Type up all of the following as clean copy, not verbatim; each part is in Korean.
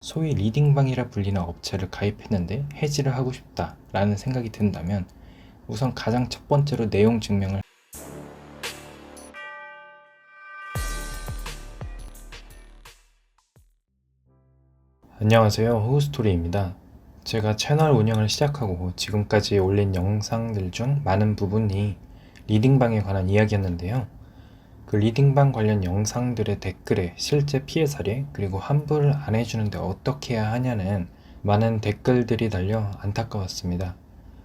소위 리딩방이라 불리는 업체를 가입했는데 해지를 하고 싶다 라는 생각이 든다면 우선 가장 첫 번째로 내용 증명을 안녕하세요, 호우스토리입니다. 제가 채널 운영을 시작하고 지금까지 올린 영상들 중 많은 부분이 리딩방에 관한 이야기였는데요. 그 리딩방 관련 영상들의 댓글에 실제 피해 사례 그리고 환불을 안 해주는데 어떻게 해야 하냐는 많은 댓글들이 달려 안타까웠습니다.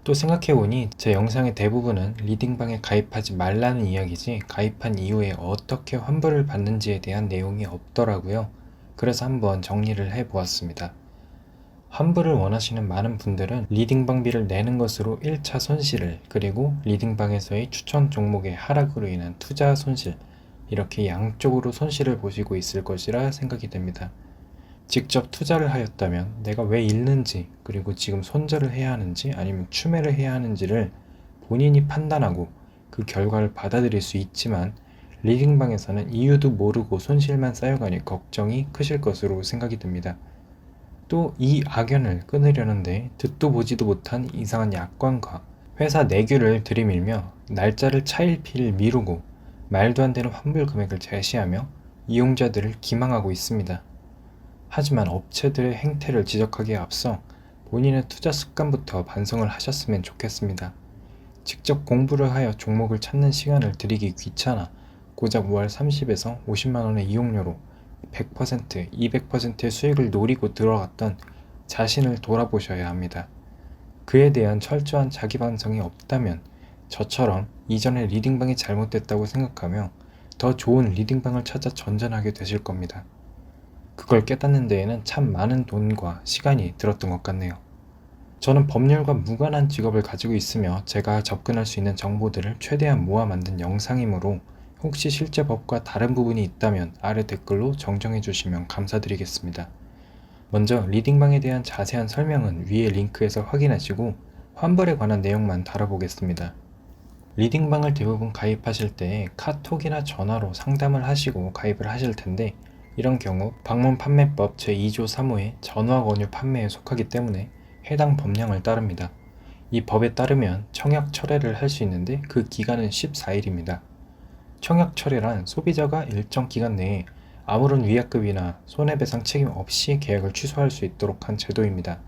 또 생각해보니 제 영상의 대부분은 리딩방에 가입하지 말라는 이야기지 가입한 이후에 어떻게 환불을 받는지에 대한 내용이 없더라고요. 그래서 한번 정리를 해보았습니다. 환불을 원하시는 많은 분들은 리딩방비를 내는 것으로 1차 손실을, 그리고 리딩방에서의 추천 종목의 하락으로 인한 투자 손실, 이렇게 양쪽으로 손실을 보시고 있을 것이라 생각이 됩니다. 직접 투자를 하였다면 내가 왜 잃는지, 그리고 지금 손절을 해야 하는지 아니면 추매를 해야 하는지를 본인이 판단하고 그 결과를 받아들일 수 있지만, 리딩방에서는 이유도 모르고 손실만 쌓여가니 걱정이 크실 것으로 생각이 듭니다. 또 이 악연을 끊으려는데 듣도 보지도 못한 이상한 약관과 회사 내규를 들이밀며 날짜를 차일피일 미루고 말도 안 되는 환불 금액을 제시하며 이용자들을 기망하고 있습니다. 하지만 업체들의 행태를 지적하기에 앞서 본인의 투자 습관부터 반성을 하셨으면 좋겠습니다. 직접 공부를 하여 종목을 찾는 시간을 들이기 귀찮아 고작 월 30에서 50만원의 이용료로 100%, 200%의 수익을 노리고 들어갔던 자신을 돌아보셔야 합니다. 그에 대한 철저한 자기 반성이 없다면 저처럼 이전에 리딩방이 잘못됐다고 생각하며 더 좋은 리딩방을 찾아 전전하게 되실 겁니다. 그걸 깨닫는 데에는 참 많은 돈과 시간이 들었던 것 같네요. 저는 법률과 무관한 직업을 가지고 있으며 제가 접근할 수 있는 정보들을 최대한 모아 만든 영상이므로 혹시 실제 법과 다른 부분이 있다면 아래 댓글로 정정해 주시면 감사드리겠습니다. 먼저 리딩방에 대한 자세한 설명은 위에 링크에서 확인하시고 환불에 관한 내용만 다뤄보겠습니다. 리딩방을 대부분 가입하실 때 카톡이나 전화로 상담을 하시고 가입을 하실 텐데, 이런 경우 방문판매법 제2조 3호의 전화 권유 판매에 속하기 때문에 해당 법령을 따릅니다. 이 법에 따르면 청약 철회를 할 수 있는데 그 기간은 14일입니다. 청약 철회란 소비자가 일정 기간 내에 아무런 위약금이나 손해배상 책임 없이 계약을 취소할 수 있도록 한 제도입니다.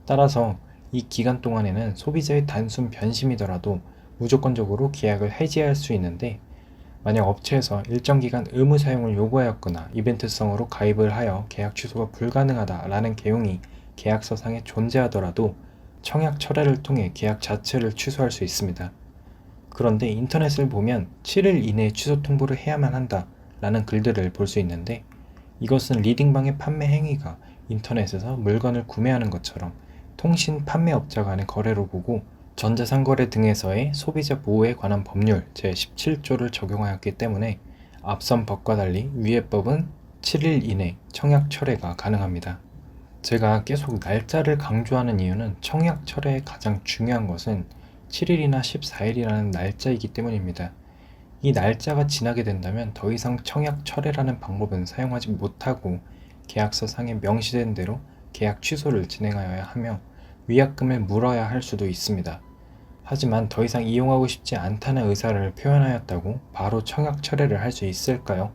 따라서 이 기간 동안에는 소비자의 단순 변심이더라도 무조건적으로 계약을 해지할 수 있는데, 만약 업체에서 일정 기간 의무 사용을 요구하였거나 이벤트성으로 가입을 하여 계약 취소가 불가능하다라는 내용이 계약서상에 존재하더라도 청약 철회를 통해 계약 자체를 취소할 수 있습니다. 그런데 인터넷을 보면 7일 이내에 취소 통보를 해야만 한다 라는 글들을 볼 수 있는데, 이것은 리딩방의 판매 행위가 인터넷에서 물건을 구매하는 것처럼 통신 판매업자 간의 거래로 보고 전자상거래 등에서의 소비자 보호에 관한 법률 제17조를 적용하였기 때문에 앞선 법과 달리 위의 법은 7일 이내 청약 철회가 가능합니다. 제가 계속 날짜를 강조하는 이유는 청약 철회의 가장 중요한 것은 7일이나 14일이라는 날짜이기 때문입니다. 이 날짜가 지나게 된다면 더 이상 청약 철회라는 방법은 사용하지 못하고 계약서상에 명시된 대로 계약 취소를 진행하여야 하며 위약금을 물어야 할 수도 있습니다. 하지만 더 이상 이용하고 싶지 않다는 의사를 표현하였다고 바로 청약 철회를 할 수 있을까요?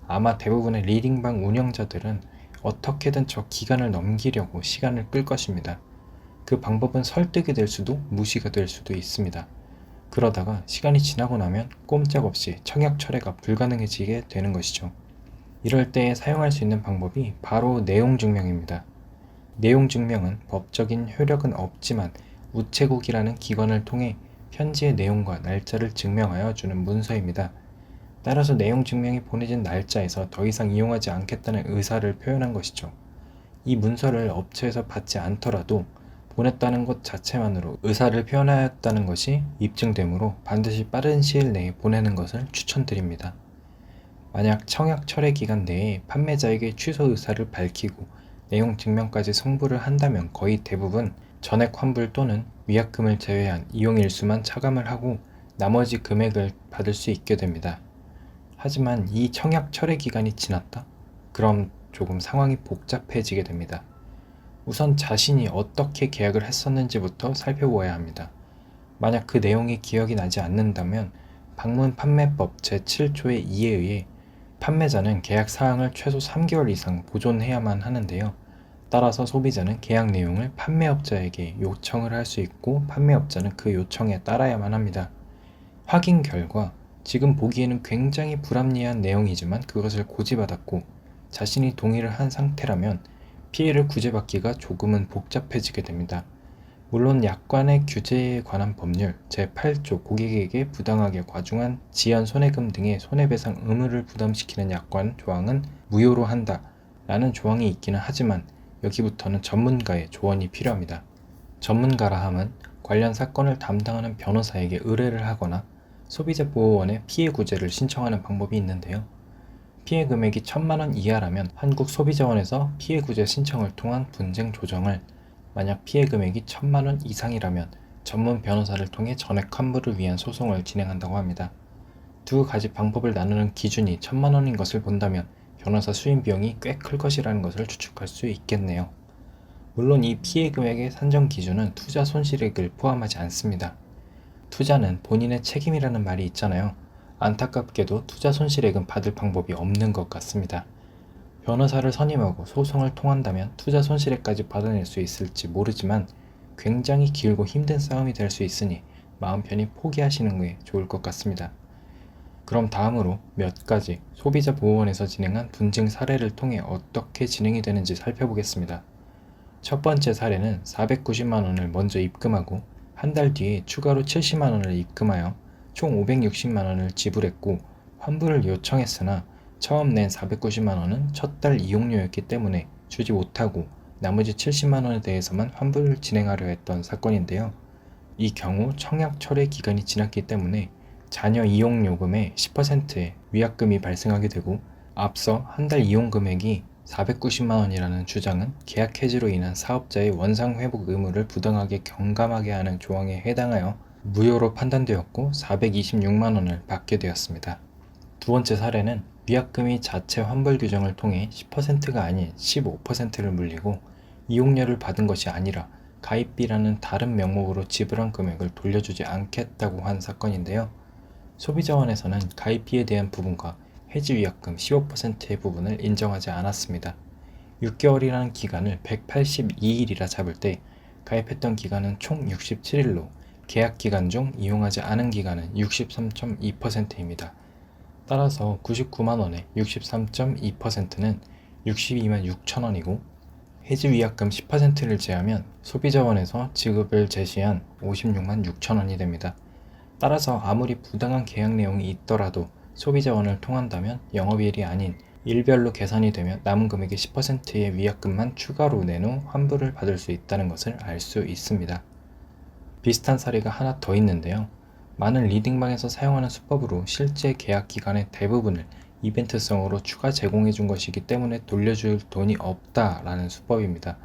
아마 대부분의 리딩방 운영자들은 어떻게든 저 기간을 넘기려고 시간을 끌 것입니다. 그 방법은 설득이 될 수도 무시가 될 수도 있습니다. 그러다가 시간이 지나고 나면 꼼짝없이 청약 철회가 불가능해지게 되는 것이죠. 이럴 때 사용할 수 있는 방법이 바로 내용 증명입니다. 내용 증명은 법적인 효력은 없지만 우체국이라는 기관을 통해 편지의 내용과 날짜를 증명하여 주는 문서입니다. 따라서 내용 증명이 보내진 날짜에서 더 이상 이용하지 않겠다는 의사를 표현한 것이죠. 이 문서를 업체에서 받지 않더라도 보냈다는 것 자체만으로 의사를 표현하였다는 것이 입증되므로 반드시 빠른 시일 내에 보내는 것을 추천드립니다. 만약 청약 철회 기간 내에 판매자에게 취소 의사를 밝히고 내용 증명까지 송부를 한다면 거의 대부분 전액 환불 또는 위약금을 제외한 이용 일수만 차감을 하고 나머지 금액을 받을 수 있게 됩니다. 하지만 이 청약 철회 기간이 지났다? 그럼 조금 상황이 복잡해지게 됩니다. 우선 자신이 어떻게 계약을 했었는지부터 살펴보아야 합니다. 만약 그 내용이 기억이 나지 않는다면 방문판매법 제7조의 2에 의해 판매자는 계약 사항을 최소 3개월 이상 보존해야만 하는데요. 따라서 소비자는 계약 내용을 판매업자에게 요청을 할 수 있고 판매업자는 그 요청에 따라야만 합니다. 확인 결과 지금 보기에는 굉장히 불합리한 내용이지만 그것을 고지받았고 자신이 동의를 한 상태라면 피해를 구제받기가 조금은 복잡해지게 됩니다. 물론 약관의 규제에 관한 법률 제8조 고객에게 부당하게 과중한 지연 손해금 등의 손해배상 의무를 부담시키는 약관 조항은 무효로 한다 라는 조항이 있기는 하지만 여기부터는 전문가의 조언이 필요합니다. 전문가라 함은 관련 사건을 담당하는 변호사에게 의뢰를 하거나 소비자보호원에 피해 구제를 신청하는 방법이 있는데요. 피해 금액이 1,000만원 이하라면 한국소비자원에서 피해 구제 신청을 통한 분쟁 조정을, 만약 피해 금액이 1,000만원 이상이라면 전문 변호사를 통해 전액 환불을 위한 소송을 진행한다고 합니다. 두 가지 방법을 나누는 기준이 1,000만원인 것을 본다면 변호사 수임 비용이 꽤 클 것이라는 것을 추측할 수 있겠네요. 물론 이 피해 금액의 산정 기준은 투자 손실액을 포함하지 않습니다. 투자는 본인의 책임이라는 말이 있잖아요. 안타깝게도 투자 손실액은 받을 방법이 없는 것 같습니다. 변호사를 선임하고 소송을 통한다면 투자 손실액까지 받아낼 수 있을지 모르지만 굉장히 길고 힘든 싸움이 될 수 있으니 마음 편히 포기하시는 게 좋을 것 같습니다. 그럼 다음으로 몇 가지 소비자보호원에서 진행한 분쟁 사례를 통해 어떻게 진행이 되는지 살펴보겠습니다. 첫 번째 사례는 490만원을 먼저 입금하고 한 달 뒤에 추가로 70만원을 입금하여 총 560만원을 지불했고 환불을 요청했으나 처음 낸 490만원은 첫 달 이용료였기 때문에 주지 못하고 나머지 70만원에 대해서만 환불을 진행하려 했던 사건인데요. 이 경우 청약 철회 기간이 지났기 때문에 잔여 이용요금의 10%의 위약금이 발생하게 되고 앞서 한 달 이용금액이 490만원이라는 주장은 계약 해지로 인한 사업자의 원상회복 의무를 부당하게 경감하게 하는 조항에 해당하여 무효로 판단되었고 426만원을 받게 되었습니다. 두 번째 사례는 위약금이 자체 환불 규정을 통해 10%가 아닌 15%를 물리고 이용료를 받은 것이 아니라 가입비라는 다른 명목으로 지불한 금액을 돌려주지 않겠다고 한 사건인데요. 소비자원에서는 가입비에 대한 부분과 해지위약금 15%의 부분을 인정하지 않았습니다. 6개월이라는 기간을 182일이라 잡을 때 가입했던 기간은 총 67일로 계약 기간 중 이용하지 않은 기간은 63.2%입니다. 따라서 99만원의 63.2%는 62만 6천원이고 해지위약금 10%를 제하면 소비자원에서 지급을 제시한 56만 6천원이 됩니다. 따라서 아무리 부당한 계약 내용이 있더라도 소비자원을 통한다면 영업일이 아닌 일별로 계산이 되면 남은 금액의 10%의 위약금만 추가로 낸 후 환불을 받을 수 있다는 것을 알 수 있습니다. 비슷한 사례가 하나 더 있는데요. 많은 리딩방에서 사용하는 수법으로 실제 계약 기간의 대부분을 이벤트성으로 추가 제공해 준 것이기 때문에 돌려줄 돈이 없다라는 수법입니다.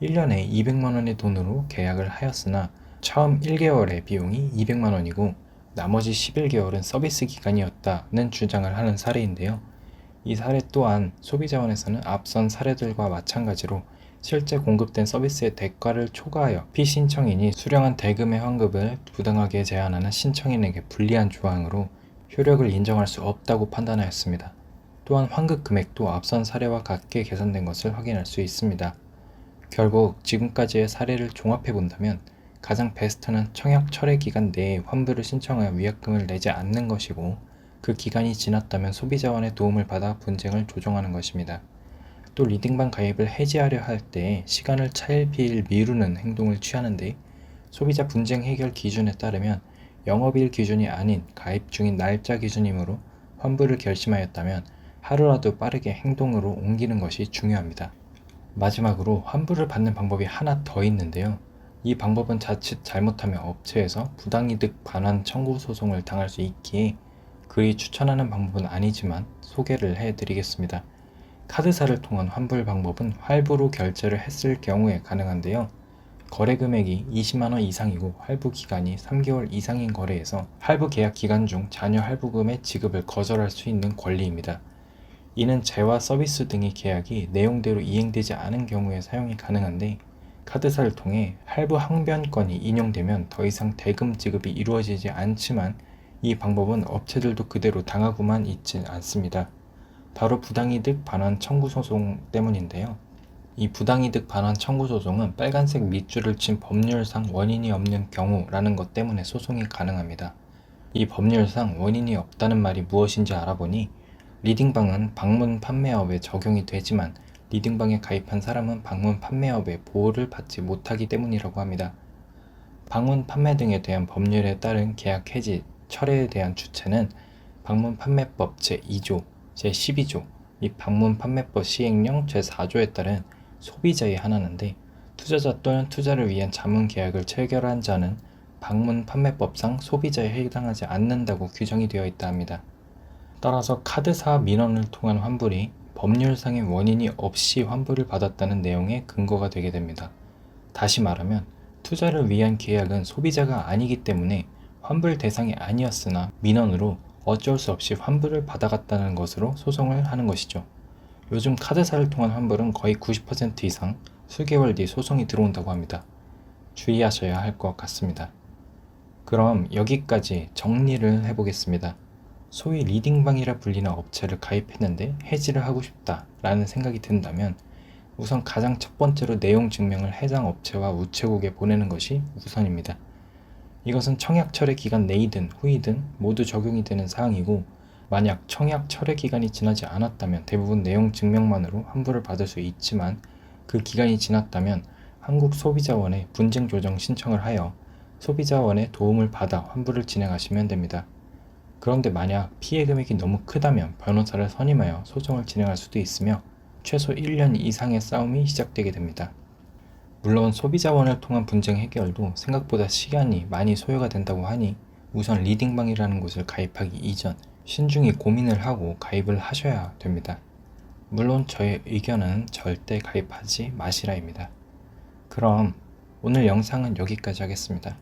1년에 200만원의 돈으로 계약을 하였으나 처음 1개월의 비용이 200만원이고 나머지 11개월은 서비스 기간이었다는 주장을 하는 사례인데요. 이 사례 또한 소비자원에서는 앞선 사례들과 마찬가지로 실제 공급된 서비스의 대가를 초과하여 피신청인이 수령한 대금의 환급을 부당하게 제한하는 신청인에게 불리한 조항으로 효력을 인정할 수 없다고 판단하였습니다. 또한 환급 금액도 앞선 사례와 같게 계산된 것을 확인할 수 있습니다. 결국 지금까지의 사례를 종합해 본다면 가장 베스트는 청약 철회 기간 내에 환불을 신청하여 위약금을 내지 않는 것이고 그 기간이 지났다면 소비자원의 도움을 받아 분쟁을 조정하는 것입니다. 또 리딩방 가입을 해지하려 할 때 시간을 차일피일 미루는 행동을 취하는데 소비자 분쟁 해결 기준에 따르면 영업일 기준이 아닌 가입 중인 날짜 기준이므로 환불을 결심하였다면 하루라도 빠르게 행동으로 옮기는 것이 중요합니다. 마지막으로 환불을 받는 방법이 하나 더 있는데요. 이 방법은 자칫 잘못하면 업체에서 부당이득 반환 청구 소송을 당할 수 있기에 그리 추천하는 방법은 아니지만 소개를 해드리겠습니다. 카드사를 통한 환불 방법은 할부로 결제를 했을 경우에 가능한데요. 거래 금액이 20만원 이상이고 할부 기간이 3개월 이상인 거래에서 할부 계약 기간 중 잔여 할부금의 지급을 거절할 수 있는 권리입니다. 이는 재화 서비스 등의 계약이 내용대로 이행되지 않은 경우에 사용이 가능한데, 카드사를 통해 할부 항변권이 인용되면 더 이상 대금 지급이 이루어지지 않지만 이 방법은 업체들도 그대로 당하고만 있진 않습니다. 바로 부당이득 반환 청구 소송 때문인데요. 이 부당이득 반환 청구 소송은 빨간색 밑줄을 친 법률상 원인이 없는 경우라는 것 때문에 소송이 가능합니다. 이 법률상 원인이 없다는 말이 무엇인지 알아보니, 리딩방은 방문 판매업에 적용이 되지만 리딩방에 가입한 사람은 방문 판매업의 보호를 받지 못하기 때문이라고 합니다. 방문 판매 등에 대한 법률에 따른 계약 해지, 철회에 대한 주체는 방문 판매법 제2조, 제12조, 및 방문 판매법 시행령 제4조에 따른 소비자에 한하는데, 투자자 또는 투자를 위한 자문 계약을 체결한 자는 방문 판매법상 소비자에 해당하지 않는다고 규정이 되어 있다 합니다. 따라서 카드사 민원을 통한 환불이 법률상의 원인이 없이 환불을 받았다는 내용의 근거가 되게 됩니다. 다시 말하면 투자를 위한 계약은 소비자가 아니기 때문에 환불 대상이 아니었으나 민원으로 어쩔 수 없이 환불을 받아갔다는 것으로 소송을 하는 것이죠. 요즘 카드사를 통한 환불은 거의 90% 이상 수개월 뒤 소송이 들어온다고 합니다. 주의하셔야 할 것 같습니다. 그럼 여기까지 정리를 해보겠습니다. 소위 리딩방이라 불리는 업체를 가입했는데 해지를 하고 싶다 라는 생각이 든다면, 우선 가장 첫 번째로 내용 증명을 해당 업체와 우체국에 보내는 것이 우선입니다. 이것은 청약 철회 기간 내이든 후이든 모두 적용이 되는 사항이고, 만약 청약 철회 기간이 지나지 않았다면 대부분 내용 증명만으로 환불을 받을 수 있지만, 그 기간이 지났다면 한국소비자원에 분쟁 조정 신청을 하여 소비자원의 도움을 받아 환불을 진행하시면 됩니다. 그런데 만약 피해 금액이 너무 크다면 변호사를 선임하여 소송을 진행할 수도 있으며 최소 1년 이상의 싸움이 시작되게 됩니다. 물론 소비자원을 통한 분쟁 해결도 생각보다 시간이 많이 소요가 된다고 하니 우선 리딩방이라는 곳을 가입하기 이전 신중히 고민을 하고 가입을 하셔야 됩니다. 물론 저의 의견은 절대 가입하지 마시라입니다. 그럼 오늘 영상은 여기까지 하겠습니다.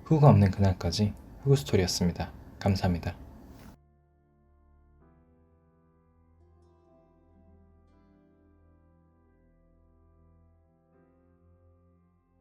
후가 없는 그날까지 후스토리였습니다. 감사합니다.